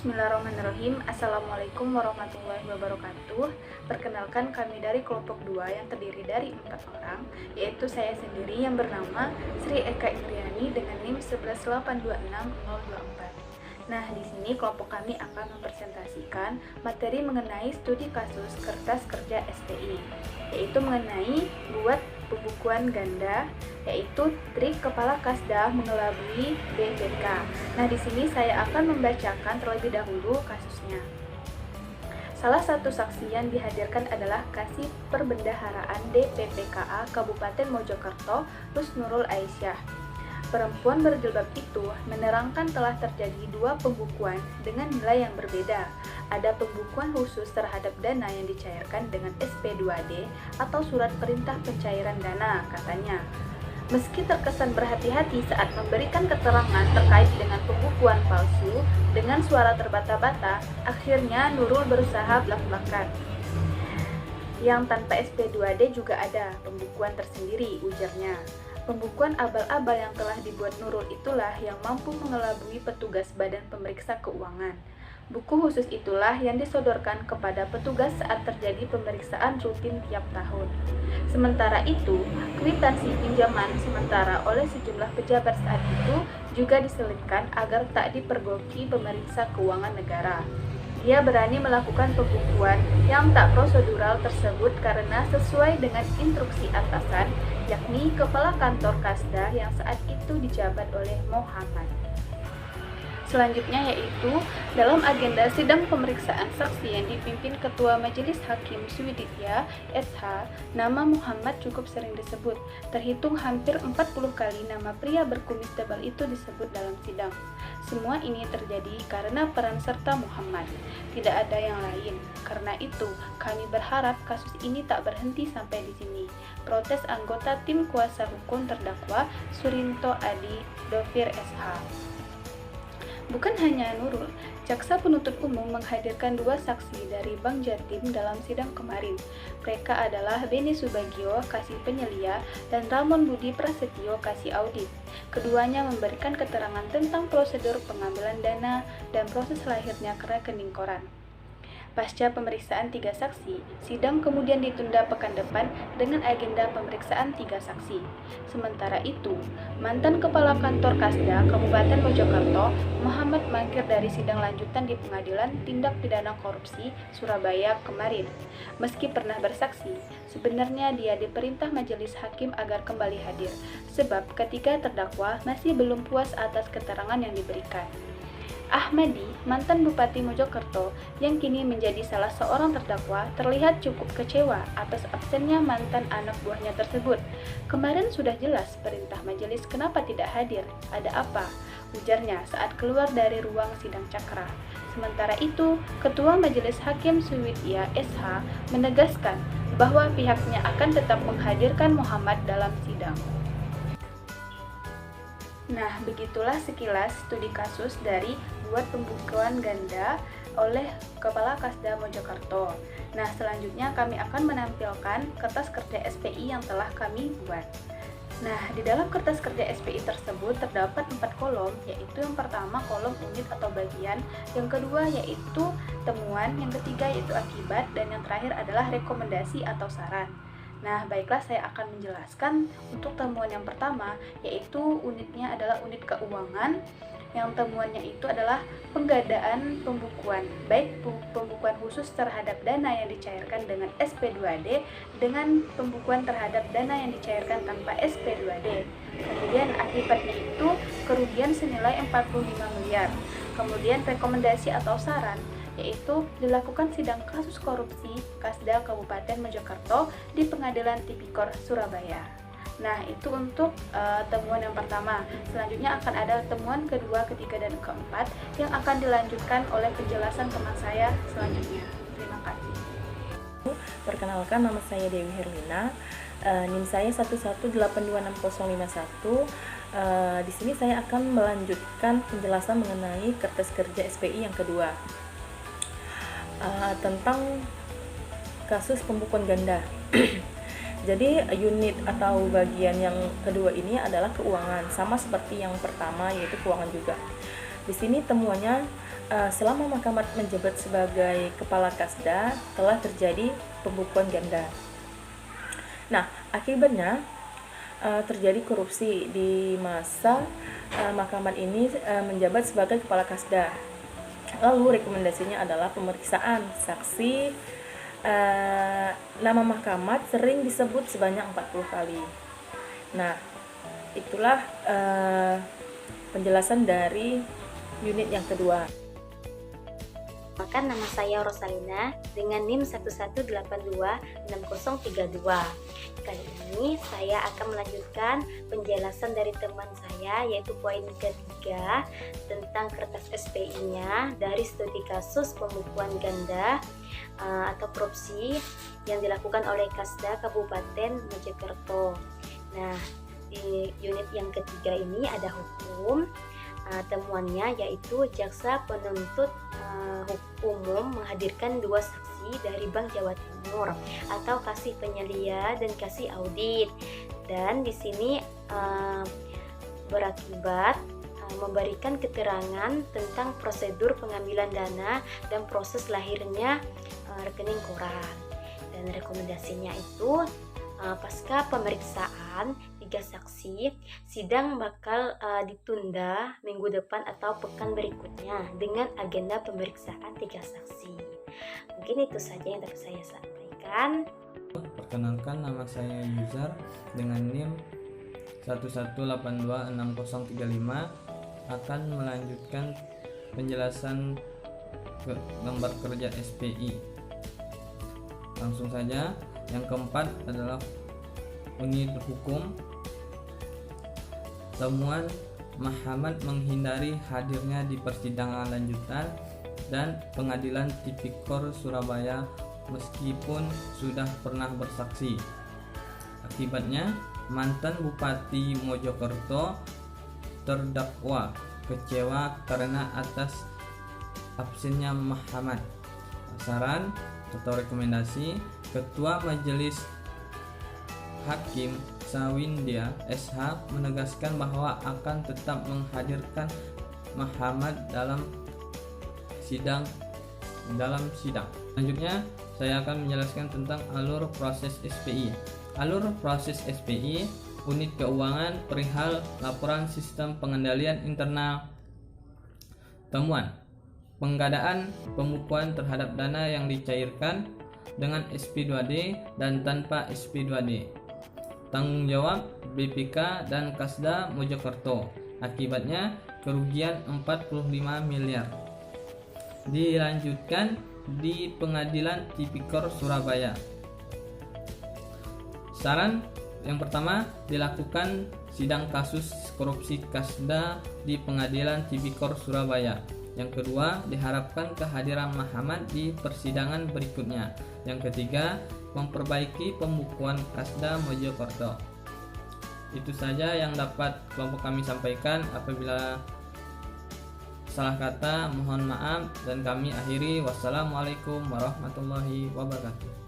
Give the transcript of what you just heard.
Bismillahirrahmanirrahim. Assalamualaikum warahmatullahi wabarakatuh. Perkenalkan, kami dari kelompok 2 yang terdiri dari 4 orang, yaitu saya sendiri yang bernama Sri Eka Indriani dengan NIM 118260024. Nah, di sini kelompok kami akan mempresentasikan materi mengenai studi kasus kertas kerja SPI, yaitu mengenai buat pembukuan ganda, yaitu trik kepala kasda mengelabui BPK. Nah, di sini saya akan membacakan terlebih dahulu kasusnya. Salah satu saksi yang dihadirkan adalah Kasih Perbendaharaan DPPKA Kabupaten Mojokerto, Rusnurul Aisyah. Perempuan berjilbab itu menerangkan telah terjadi 2 pembukuan dengan nilai yang berbeda. Ada pembukuan khusus terhadap dana yang dicairkan dengan SP2D atau surat perintah pencairan dana, katanya. Meski terkesan berhati-hati saat memberikan keterangan terkait dengan pembukuan palsu dengan suara terbata-bata, akhirnya Nurul berusaha belak-belakan. Yang tanpa SP2D juga ada pembukuan tersendiri, ujarnya. Pembukuan abal-abal yang telah dibuat Nurul itulah yang mampu mengelabui petugas Badan Pemeriksa Keuangan. Buku khusus itulah yang disodorkan kepada petugas saat terjadi pemeriksaan rutin tiap tahun. Sementara itu, kwitansi pinjaman sementara oleh sejumlah pejabat saat itu juga diselipkan agar tak dipergoki pemeriksa keuangan negara. Dia berani melakukan pembukuan yang tak prosedural tersebut karena sesuai dengan instruksi atasan, yakni Kepala Kantor Kasda yang saat itu dijabat oleh Muhammad. Selanjutnya yaitu dalam agenda sidang pemeriksaan saksi yang dipimpin Ketua Majelis Hakim Swiditya SH, nama Muhammad cukup sering disebut. Terhitung hampir 40 kali nama pria berkumis tebal itu disebut dalam sidang. Semua ini terjadi karena peran serta Muhammad. Tidak ada yang lain. Karena itu, kami berharap kasus ini tak berhenti sampai di sini. Protes anggota tim kuasa hukum terdakwa Surinto Adi Dovir SH. Bukan hanya Nurul, jaksa penuntut umum menghadirkan 2 saksi dari Bank Jatim dalam sidang kemarin. Mereka adalah Beni Subagio, Kasih Penyelia, dan Ramon Budi Prasetyo, Kasih Audit. Keduanya memberikan keterangan tentang prosedur pengambilan dana dan proses lahirnya rekening koran. Pasca pemeriksaan 3 saksi, sidang kemudian ditunda pekan depan dengan agenda pemeriksaan 3 saksi. Sementara itu, mantan Kepala Kantor Kasda Kabupaten Mojokerto, Muhammad mangkir dari sidang lanjutan di Pengadilan Tindak Pidana Korupsi Surabaya kemarin. Meski pernah bersaksi, sebenarnya dia diperintah majelis hakim agar kembali hadir, sebab ketiga terdakwa masih belum puas atas keterangan yang diberikan. Ahmadi, mantan Bupati Mojokerto yang kini menjadi salah seorang terdakwa, terlihat cukup kecewa atas absennya mantan anak buahnya tersebut. Kemarin sudah jelas perintah majelis, kenapa tidak hadir? Ada apa? Ujarnya saat keluar dari ruang sidang Cakra. Sementara itu, Ketua Majelis Hakim Swiditya SH menegaskan bahwa pihaknya akan tetap menghadirkan Muhammad dalam sidang. Nah, begitulah sekilas studi kasus dari buat pembukuan ganda oleh Kepala Kasda Mojokerto. Nah, selanjutnya kami akan menampilkan kertas kerja SPI yang telah kami buat. Nah, di dalam kertas kerja SPI tersebut terdapat 4 kolom, yaitu yang pertama kolom unit atau bagian, yang kedua yaitu temuan, yang ketiga yaitu akibat, dan yang terakhir adalah rekomendasi atau saran. Nah, baiklah, saya akan menjelaskan untuk temuan yang pertama, yaitu unitnya adalah unit keuangan. Yang temuannya itu adalah penggadaan pembukuan, baik pembukuan khusus terhadap dana yang dicairkan dengan SP2D dengan pembukuan terhadap dana yang dicairkan tanpa SP2D. Kemudian akibatnya itu kerugian senilai 45 miliar. Kemudian rekomendasi atau saran, yaitu dilakukan sidang kasus korupsi Kasda Kabupaten Mojokerto di Pengadilan Tipikor Surabaya. Nah, itu untuk temuan yang pertama. Selanjutnya akan ada temuan kedua, ketiga, dan keempat yang akan dilanjutkan oleh penjelasan teman saya selanjutnya. Terima kasih. Perkenalkan, nama saya Dewi Herlina, NIM saya 118260051. Di sini saya akan melanjutkan penjelasan mengenai kertas kerja SPI yang kedua. Tentang kasus pembukuan ganda. Jadi unit atau bagian yang kedua ini adalah keuangan, sama seperti yang pertama yaitu keuangan juga. Di sini temuannya selama Mahkamad menjabat sebagai Kepala Kasda telah terjadi pembukuan ganda. Nah, akibatnya terjadi korupsi di masa Mahkamad ini menjabat sebagai Kepala Kasda. Lalu rekomendasinya adalah pemeriksaan saksi. Nama Mahkamad sering disebut sebanyak 40 kali. Nah, itulah penjelasan dari unit yang kedua. Maka nama saya Rosalina dengan NIM 11826032. Kali ini saya akan melanjutkan penjelasan dari teman saya, yaitu poin ketiga tentang kertas SPI-nya dari studi kasus pembukuan ganda atau korupsi yang dilakukan oleh Kasda Kabupaten Mojokerto. Nah, di unit yang ketiga ini ada hukum. Temuannya yaitu jaksa penuntut umum menghadirkan 2 saksi dari Bank Jawa Timur atau kasih penyelia dan kasih audit, dan di sini berakibat memberikan keterangan tentang prosedur pengambilan dana dan proses lahirnya rekening koran. Dan rekomendasinya itu pasca pemeriksaan 3 saksi, sidang bakal ditunda minggu depan atau pekan berikutnya dengan agenda pemeriksaan 3 saksi. Mungkin itu saja yang dapat saya sampaikan. Perkenalkan, nama saya Yuzar dengan NIM 11826035 akan melanjutkan penjelasan lembar kerja SPI. Langsung saja. Yang keempat adalah unit hukum. Temuan Mahkamad menghindari hadirnya di persidangan lanjutan dan Pengadilan Tipikor Surabaya meskipun sudah pernah bersaksi. Akibatnya, mantan Bupati Mojokerto terdakwa kecewa karena atas absennya Mahkamad. Saran atau rekomendasi, Ketua Majelis Hakim Sawindia SH menegaskan bahwa akan tetap menghadirkan Mahkamad dalam sidang. Selanjutnya, saya akan menjelaskan tentang alur proses SPI. Alur proses SPI, unit keuangan perihal laporan sistem pengendalian internal. Temuan penggadaan pembukuan terhadap dana yang dicairkan dengan SP2D dan tanpa SP2D. Tanggung jawab BPK dan Kasda Mojokerto. Akibatnya kerugian 45 miliar. Dilanjutkan di Pengadilan Tipikor Surabaya. Saran yang pertama, dilakukan sidang kasus korupsi Kasda di Pengadilan Tipikor Surabaya. Yang kedua, diharapkan kehadiran Mahkamad di persidangan berikutnya. Yang ketiga, memperbaiki pembukuan Kasda Mojokerto. Itu saja yang dapat kelompok kami sampaikan. Apabila salah kata, mohon maaf, dan kami akhiri. Wassalamualaikum warahmatullahi wabarakatuh.